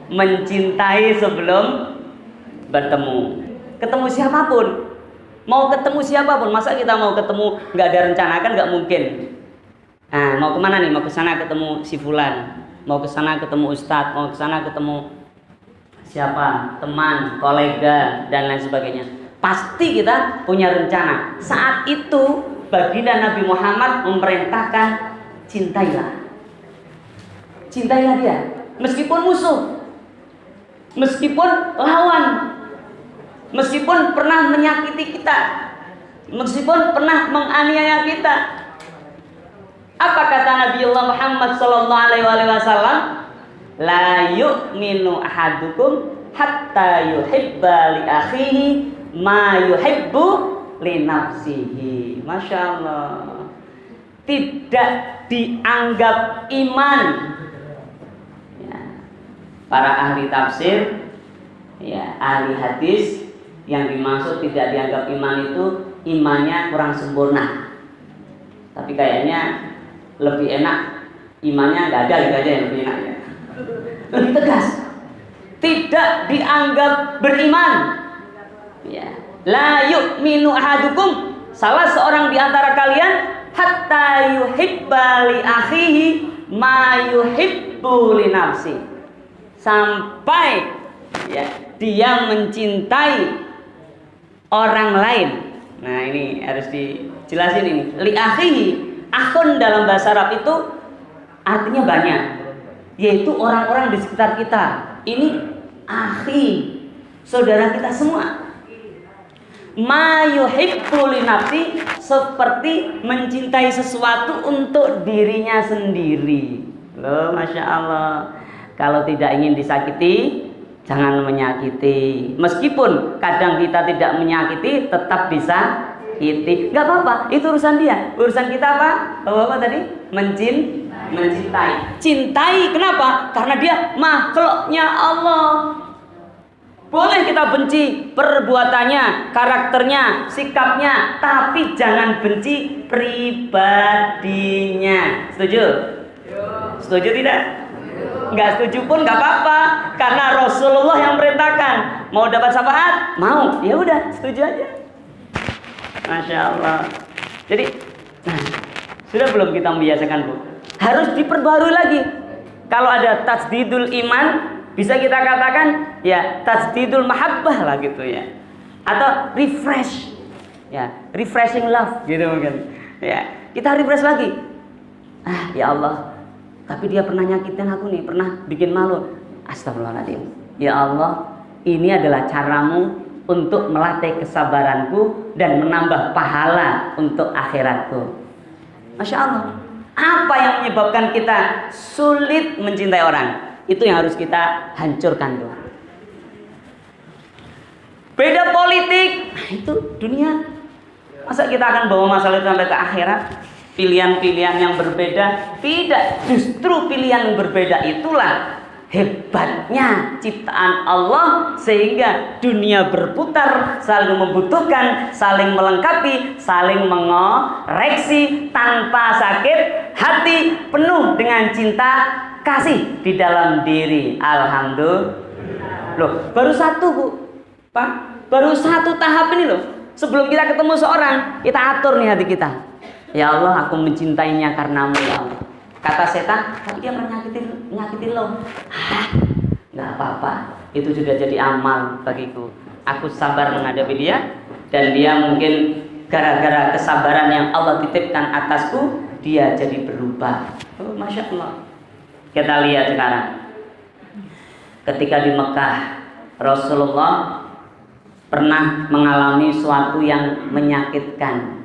mencintai sebelum bertemu. Ketemu siapapun, mau ketemu siapapun, masa kita mau ketemu nggak ada rencana, kan nggak mungkin. Nah, mau kemana nih? Mau ke sana ketemu si fulan, mau ke sana ketemu ustadz, mau ke sana ketemu siapa, teman, kolega, dan lain sebagainya. Pasti kita punya rencana. Saat itu baginda Nabi Muhammad memerintahkan, cintailah. Cintailah dia, meskipun musuh, meskipun lawan, meskipun pernah menyakiti kita, meskipun pernah menganiaya kita. Apa kata Nabiullah Muhammad sallallahu alaihi wasallam? La yu'minu ahadukum hatta yuhibba li akhihi ma yuhibbu li nafsihi. Masya Allah. Tidak dianggap iman, ya, para ahli tafsir, ya, ahli hadis, yang dimaksud tidak dianggap iman itu imannya kurang sempurna. Tapi kayaknya lebih enak imannya nggak ada, gitu aja yang lebih enak, ya. Lebih tegas, tidak dianggap beriman, ya. La yu'minu ahadukum, salah seorang di antara kalian, hatta yuhibba li akhihi ma yuhibbu li nafsi, sampai, ya, dia mencintai orang lain. Nah, ini harus dijelasin ini. Li akhihi, akhun dalam bahasa Arab itu artinya banyak, yaitu orang-orang di sekitar kita. Ini akhi, saudara kita semua. Ma yuhibbu li nafsi, seperti mencintai sesuatu untuk dirinya sendiri. Loh, Masya Allah. Kalau tidak ingin disakiti, jangan menyakiti. Meskipun kadang kita tidak menyakiti, tetap bisa sakiti. Gak apa-apa, itu urusan dia. Urusan kita apa? Apa tadi? Mencintai. Cintai, kenapa? Karena dia makhluknya Allah. Boleh kita benci perbuatannya, karakternya, sikapnya, tapi jangan benci pribadinya. Setuju? Setuju tidak? Nggak setuju pun nggak apa-apa, karena Rasulullah yang merintahkan. Mau dapat syafaat? Mau? Ya udah, setuju aja. Masya Allah. Jadi, nah, sudah belum kita membiasakan, Bu? Harus diperbarui lagi. Kalau ada tajdidul iman, bisa kita katakan ya tajdidul mahabbah lah gitu ya, atau refresh, ya, refreshing love gitu mungkin. Ya, kita refresh lagi. Ya Allah, tapi dia pernah nyakitin aku nih, pernah bikin malu. Astagfirullahaladzim. Ya Allah, ini adalah caramu untuk melatih kesabaranku dan menambah pahala untuk akhiratku. Masya Allah. Apa yang menyebabkan kita sulit mencintai orang? Itu yang harus kita hancurkan tuh. Beda politik, nah itu dunia. Masa kita akan bawa masalah itu sampai ke akhirat? Pilihan-pilihan yang berbeda, tidak, justru pilihan yang berbeda itulah hebatnya ciptaan Allah, sehingga dunia berputar, saling membutuhkan, saling melengkapi, saling mengoreksi tanpa sakit hati, penuh dengan cinta kasih di dalam diri. Alhamdulillah. Loh, baru satu, Bu, Pak, baru satu tahap ini loh. Sebelum kita ketemu seorang, kita atur nih hati kita. Ya Allah, aku mencintainya karenamu, ya Allah. Kata setan, tapi dia menyakitin lo. Nggak apa-apa, itu juga jadi amal bagiku. Aku sabar menghadapi dia, dan dia mungkin gara-gara kesabaran yang Allah titipkan atasku, dia jadi berubah. Oh, Masya Allah. Kita lihat sekarang, ketika di Mekah, Rasulullah pernah mengalami suatu yang menyakitkan.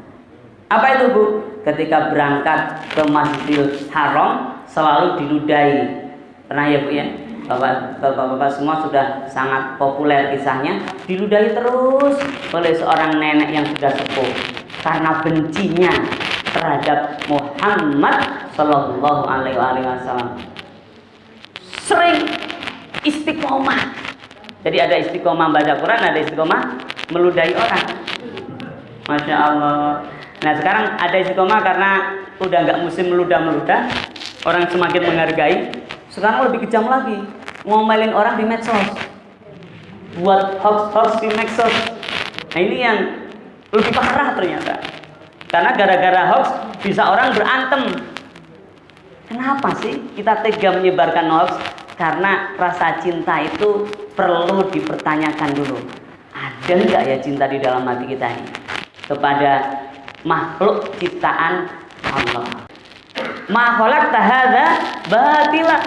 Apa itu, Bu? Ketika berangkat ke Masjidil Haram, selalu diludahi. Pernah ya, Bu, ya? Bapak-bapak semua sudah sangat populer kisahnya. Diludahi terus oleh seorang nenek yang sudah sepuh karena bencinya terhadap Muhammad Sallallahu Alaihi Wasallam. Sering istiqomah. Jadi ada istiqomah baca Quran, ada istiqomah meludahi orang. Masya Allah. Nah, sekarang ada istiqomah karena udah nggak musim meludah-meludah, orang semakin menghargai. Sekarang lebih kejam lagi. ngomelin orang di medsos, buat hoax di medsos. Nah ini yang lebih parah ternyata, karena gara-gara hoax bisa orang berantem. Kenapa sih kita tega menyebarkan hoax? Karena rasa cinta itu perlu dipertanyakan dulu. Ada nggak ya cinta di dalam hati kita ini kepada makhluk ciptaan Allah? Ma khalaqta hadza batila.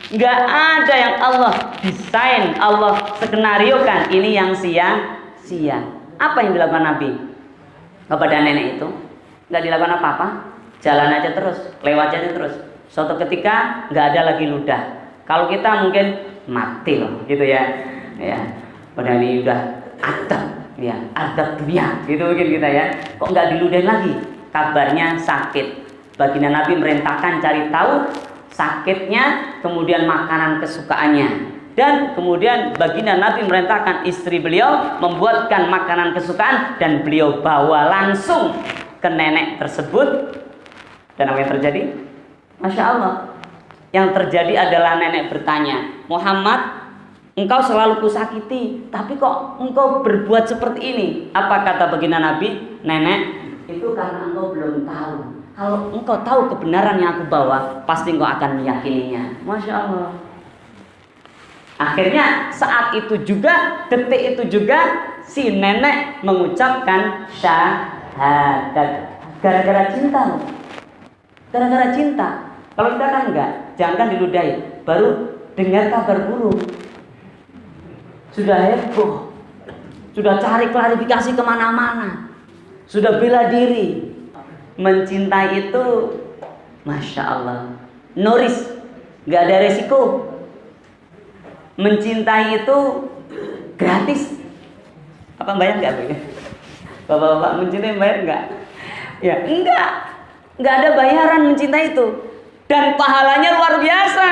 Nggak ada yang Allah desain, Allah skenariokan ini yang sia-sia. Apa yang dilakukan Nabi kepada nenek itu? Nggak dilakukan apa-apa, jalan aja terus, lewat aja terus. Suatu ketika nggak ada lagi ludah. Kalau kita mungkin mati loh, gitu ya. Padahal ini udah adab, ya, adab dunia, gitu mungkin kita ya. Kok nggak diludahin lagi? Kabarnya sakit. Baginda Nabi merintahkan cari tahu sakitnya, kemudian makanan kesukaannya. Dan kemudian baginda Nabi merintahkan istri beliau membuatkan makanan kesukaan dan beliau bawa langsung ke nenek tersebut. Dan apa yang terjadi? Masya Allah. Yang terjadi adalah nenek bertanya, Muhammad, engkau selalu kusakiti, tapi kok engkau berbuat seperti ini? Apa kata baginda Nabi? Nenek, itu karena engkau belum tahu. Kalau engkau tahu kebenaran yang aku bawa, pasti engkau akan meyakininya. Masya Allah. Akhirnya saat itu juga, detik itu juga, si nenek mengucapkan syahadat. Gara-gara cinta. Gara-gara cinta. Kalau kita kan enggak, jangan diludahi. Baru dengar kabar buruk, sudah heboh, sudah cari klarifikasi kemana-mana, sudah bela diri. Mencintai itu, Masya Allah, no risk, nggak ada resiko. Mencintai itu gratis. Apa bayar nggak? Bapak-bapak mencintai bayar nggak? Ya nggak ada bayaran mencintai itu. Dan pahalanya luar biasa.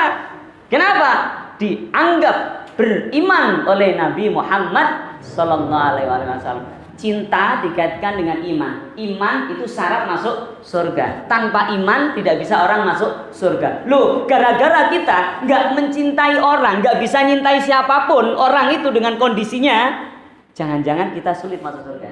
Kenapa? Dianggap beriman oleh Nabi Muhammad Sallallahu Alaihi Wasallam. Cinta dikaitkan dengan iman. Iman itu syarat masuk surga. Tanpa iman tidak bisa orang masuk surga. Loh, gara-gara kita nggak mencintai orang, nggak bisa nyintai siapapun orang itu dengan kondisinya, jangan-jangan kita sulit masuk surga.